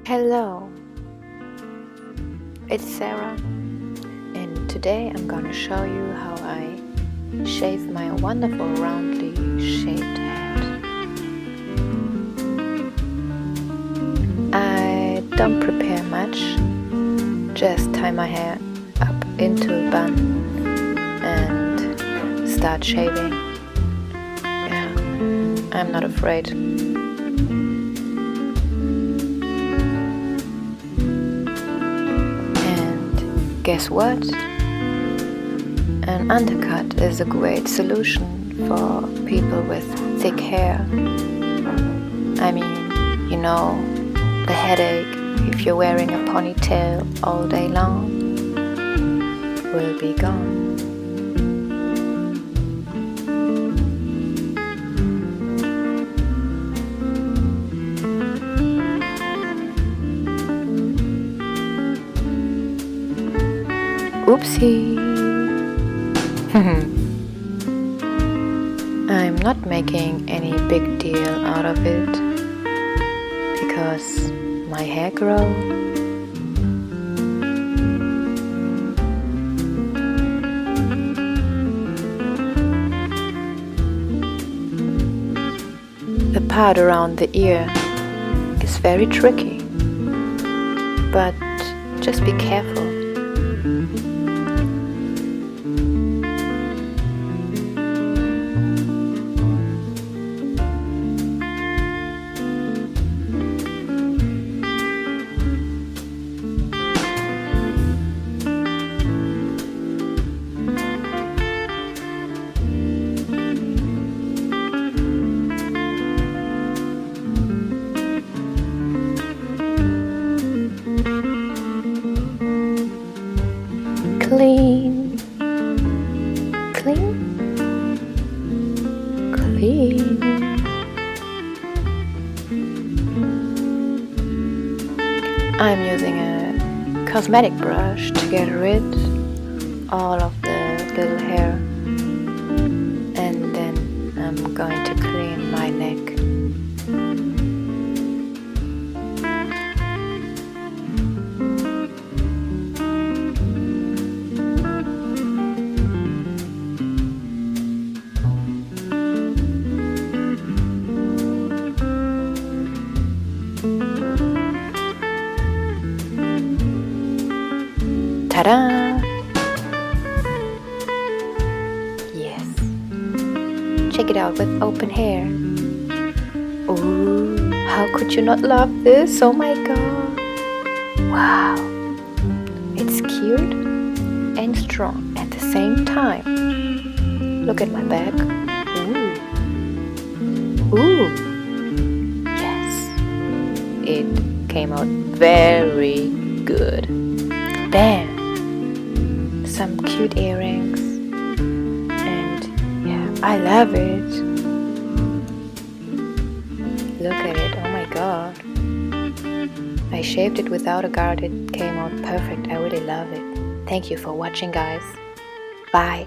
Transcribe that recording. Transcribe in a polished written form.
Hello, it's Sarah, and today I'm gonna show you how I shave my wonderful roundly shaped head. I don't prepare much, just tie my hair up into a bun and start shaving. Yeah, I'm not afraid. Guess what? An undercut is a great solution for people with thick hair. I mean, you know, the headache if you're wearing a ponytail all day long will be gone. Oopsie! I'm not making any big deal out of it because my hair grows. The part around the ear is very tricky, but just be careful. Clean, clean, clean. I'm using a cosmetic brush to get rid all of the little hair, and then I'm going to clean my neck. Ta-da! Yes. Check it out with open hair. Ooh, how could you not love this? Oh my god. Wow. It's cute and strong at the same time. Look at my back. Ooh. Ooh. Yes. It came out very good. Bam! Some cute earrings, and yeah, I love it. Look at it, oh my god. I shaved it without a guard, it came out perfect. I really love it. Thank you for watching, guys. Bye.